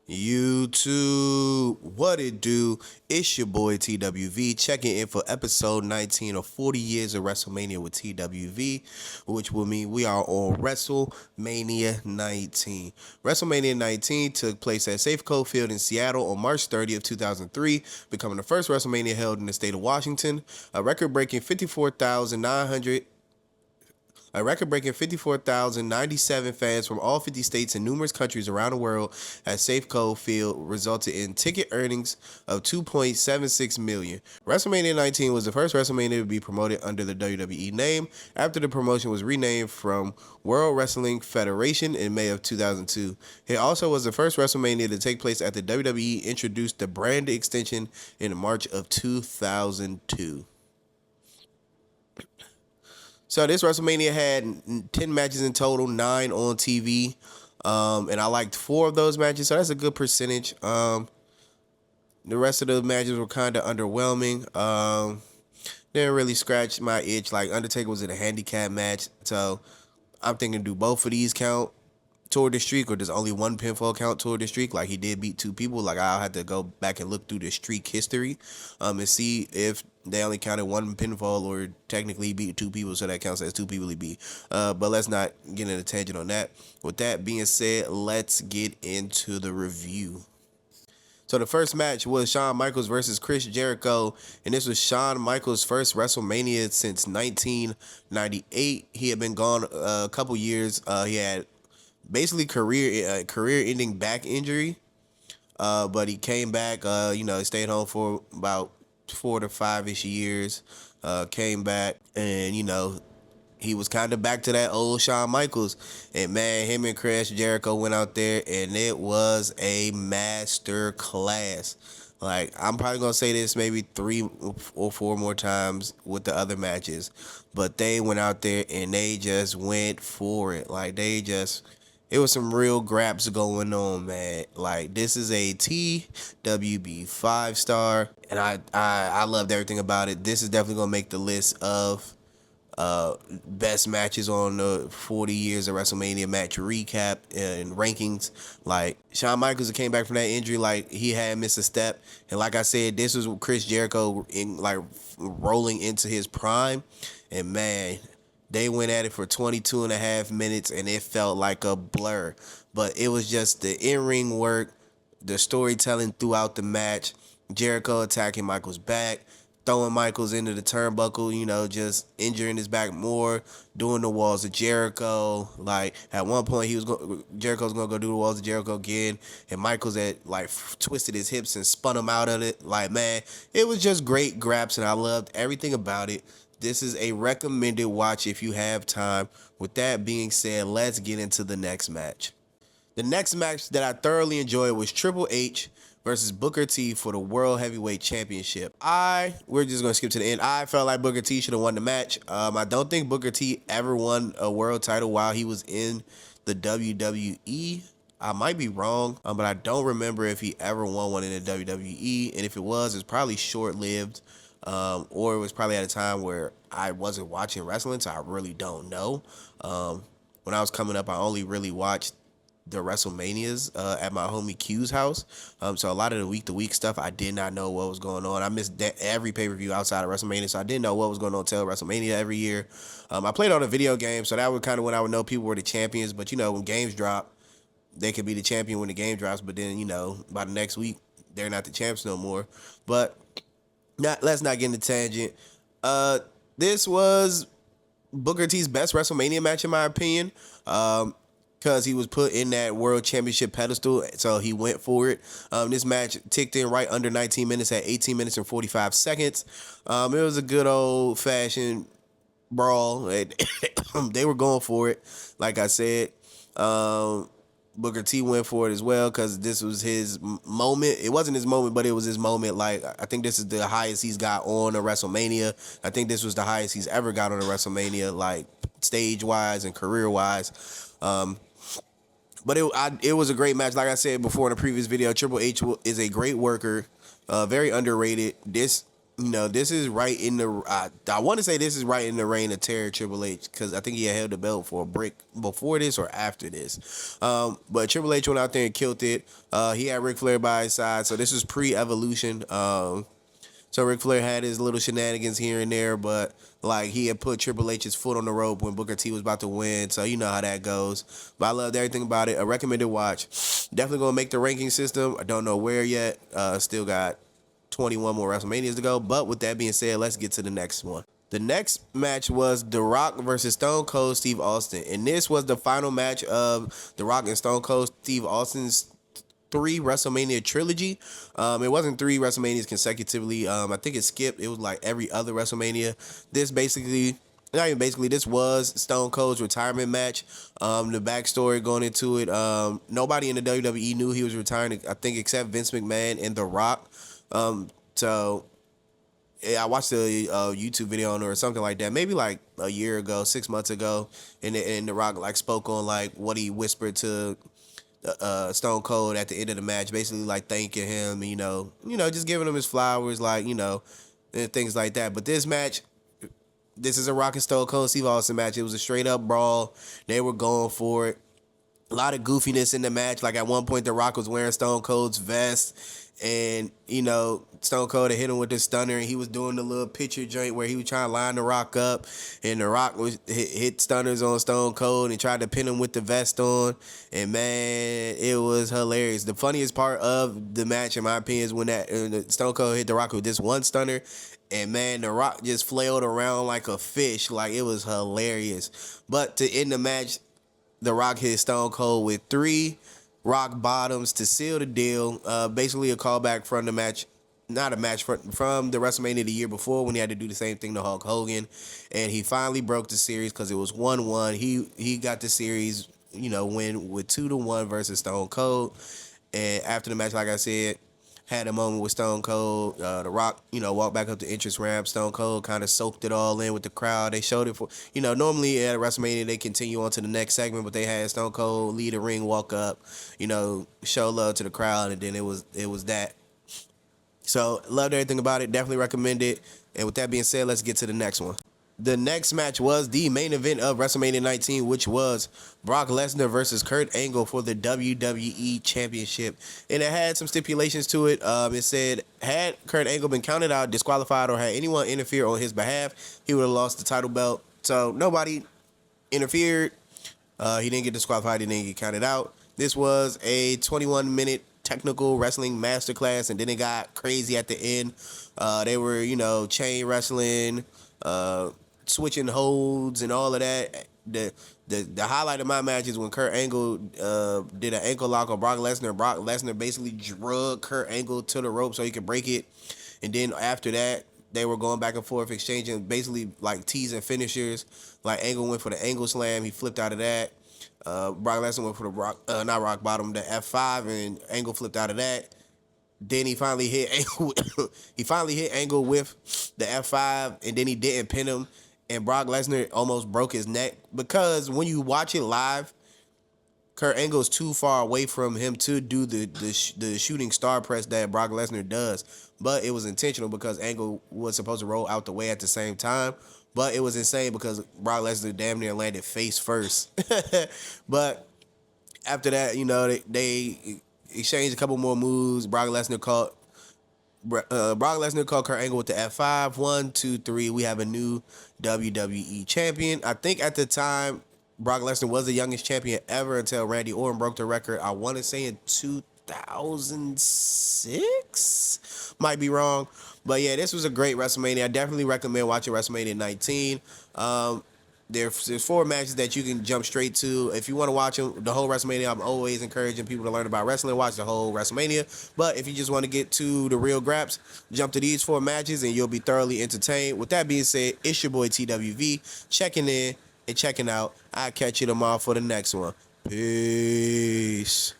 YouTube, what it do? It's your boy TWV checking in for episode 19 of 40 years of Wrestlemania with TWV, which will mean we are on Wrestlemania 19. Wrestlemania 19 took place at Safeco Field in Seattle on March 30th, 2003, becoming the first Wrestlemania held in the state of Washington. A record-breaking 54,097 fans from all 50 states and numerous countries around the world at Safeco Field resulted in ticket earnings of $2.76 million. WrestleMania 19 was the first WrestleMania to be promoted under the WWE name after the promotion was renamed from World Wrestling Federation in May of 2002. It also was the first WrestleMania to take place after WWE introduced the brand extension in March of 2002. So this WrestleMania had 10 matches in total, 9 on TV, and I liked 4 of those matches, so that's a good percentage. The rest of the matches were kind of underwhelming. Didn't really scratch my itch. Like Undertaker was in a handicap match, so I'm thinking, do both of these count toward the streak, or does only one pinfall count toward the streak? Like, he did beat 2 people. Like, I'll have to go back and look through the streak history and see if they only counted 1 pinfall or technically beat 2 people, so that counts as 2 people he beat. But let's not get in a tangent on that. With that being said, let's get into the review. So the first match was Shawn Michaels versus Chris Jericho, and this was Shawn Michaels' first WrestleMania since 1998. He had been gone a couple years. He had basically career-ending back injury, but he came back. He stayed home for about 4 to 5-ish years. Came back, and he was kind of back to that old Shawn Michaels. And man, him and Chris Jericho went out there, and it was a master class. Like, I'm probably gonna say this maybe 3 or 4 more times with the other matches, but they went out there and they just went for it. Like, it was some real graps going on, man. Like, this is a TWB 5-star, and I loved everything about it. This is definitely gonna make the list of best matches on the 40 years of WrestleMania match recap and rankings. Like, Shawn Michaels came back from that injury, like, he had missed a step, and like I said, this was Chris Jericho rolling into his prime, and man, they went at it for 22 and a half minutes, and it felt like a blur. But it was just the in-ring work, the storytelling throughout the match, Jericho attacking Michaels' back, throwing Michaels into the turnbuckle, just injuring his back more, doing the walls of Jericho. Like, at one point, Jericho's going to go do the walls of Jericho again, and Michaels had, twisted his hips and spun him out of it. Like, man, it was just great graps, and I loved everything about it. This is a recommended watch if you have time. With that being said, let's get into the next match. The next match that I thoroughly enjoyed was Triple H versus Booker T for the World Heavyweight Championship. We're just going to skip to the end. I felt like Booker T should have won the match. I don't think Booker T ever won a world title while he was in the WWE. I might be wrong, but I don't remember if he ever won one in the WWE. And if it was, it's probably short-lived. Or it was probably at a time where I wasn't watching wrestling, so I really don't know. When I was coming up, I only really watched the WrestleManias at my homie Q's house. So a lot of the week-to-week stuff, I did not know what was going on. I missed every pay-per-view outside of WrestleMania, so I didn't know what was going on until WrestleMania every year. I played on a video game, so that was kind of when I would know people were the champions. But, when games drop, they could be the champion when the game drops, but then, by the next week, they're not the champs no more. But let's not get into tangent. This was Booker T's best WrestleMania match, in my opinion, because he was put in that World Championship pedestal, so he went for it. This match ticked in right under 19 minutes at 18 minutes and 45 seconds. It was a good old-fashioned brawl. They were going for it, like I said. Booker T went for it as well because this was his moment. It wasn't his moment, but it was his moment. Like, I think this is the highest he's got on a WrestleMania. I think this was the highest he's ever got on a WrestleMania, like, stage-wise and career-wise. But it was a great match. Like I said before in the previous video, Triple H is a great worker, very underrated. This This is right in the. I want to say this is right in the reign of Terror Triple H because I think he had held the belt for a break before this or after this. But Triple H went out there and killed it. He had Ric Flair by his side, so this was pre-Evolution. So Ric Flair had his little shenanigans here and there, but like he had put Triple H's foot on the rope when Booker T was about to win, so you know how that goes. But I loved everything about it. A recommended watch. Definitely gonna make the ranking system. I don't know where yet. Still got 21 more WrestleManias to go. But with that being said, let's get to the next one. The next match was The Rock versus Stone Cold Steve Austin, and this was the final match of The Rock and Stone Cold Steve Austin's 3 WrestleMania trilogy. It wasn't 3 WrestleManias consecutively. I think it skipped. It was like every other WrestleMania. This basically, not even basically, this was Stone Cold's retirement match. The backstory going into it, nobody in the WWE knew he was retiring, I think, except Vince McMahon and The Rock. So I watched a YouTube video on it or something like that, maybe like a year ago, 6 months ago, and The Rock like spoke on like what he whispered to Stone Cold at the end of the match, basically like thanking him, just giving him his flowers, like, and things like that. But this match, this is a Rock and Stone Cold Steve Austin match. It was a straight up brawl. They were going for it. A lot of goofiness in the match. Like at one point, The Rock was wearing Stone Cold's vest, and Stone Cold had hit him with the stunner, and he was doing the little picture joint where he was trying to line The Rock up, and The Rock was hit stunners on Stone Cold and tried to pin him with the vest on, and man, it was hilarious. The funniest part of the match, in my opinion, is when that Stone Cold hit The Rock with this one stunner, and man, The Rock just flailed around like a fish. Like, it was hilarious. But to end the match, The Rock hit Stone Cold with 3 rock bottoms to seal the deal. Basically a callback from the match, not a match, from the WrestleMania the year before when he had to do the same thing to Hulk Hogan. And he finally broke the series because it was 1-1. He got the series, win with 2-1 versus Stone Cold. And after the match, like I said, had a moment with Stone Cold. The Rock, walked back up the entrance ramp. Stone Cold kind of soaked it all in with the crowd. They showed it for, normally at WrestleMania they continue on to the next segment, but they had Stone Cold lead the ring, walk up, show love to the crowd, and then it was that. So loved everything about it. Definitely recommend it. And with that being said, let's get to the next one. The next match was the main event of WrestleMania 19, which was Brock Lesnar versus Kurt Angle for the WWE Championship. And it had some stipulations to it. It said, had Kurt Angle been counted out, disqualified, or had anyone interfere on his behalf, he would have lost the title belt. So nobody interfered. He didn't get disqualified. He didn't get counted out. This was a 21-minute technical wrestling masterclass, and then it got crazy at the end. They were, chain wrestling, switching holds and all of that. The highlight of my match is when Kurt Angle did an ankle lock on Brock Lesnar. Brock Lesnar basically drug Kurt Angle to the rope so he could break it. And then after that, they were going back and forth, exchanging basically like teasing finishers. Like Angle went for the Angle Slam. He flipped out of that. Brock Lesnar went for the not rock bottom, the F5, and Angle flipped out of that. Then he finally hit Angle. He finally hit Angle with the F5, and then he didn't pin him. And Brock Lesnar almost broke his neck because when you watch it live, Kurt Angle's too far away from him to do the shooting star press that Brock Lesnar does. But it was intentional because Angle was supposed to roll out the way at the same time. But it was insane because Brock Lesnar damn near landed face first. But after that, they exchanged a couple more moves. Brock Lesnar caught Kurt Angle with the F5. 1, 2, 3. We have a new WWE champion. I think at the time, Brock Lesnar was the youngest champion ever until Randy Orton broke the record. I want to say in 2006. Might be wrong. But yeah, this was a great WrestleMania. I definitely recommend watching WrestleMania 19. There's 4 matches that you can jump straight to. If you want to watch the whole WrestleMania, I'm always encouraging people to learn about wrestling, watch the whole WrestleMania. But if you just want to get to the real graps, jump to these 4 matches and you'll be thoroughly entertained. With that being said, it's your boy TWV, checking in and checking out. I'll catch you tomorrow for the next one. Peace.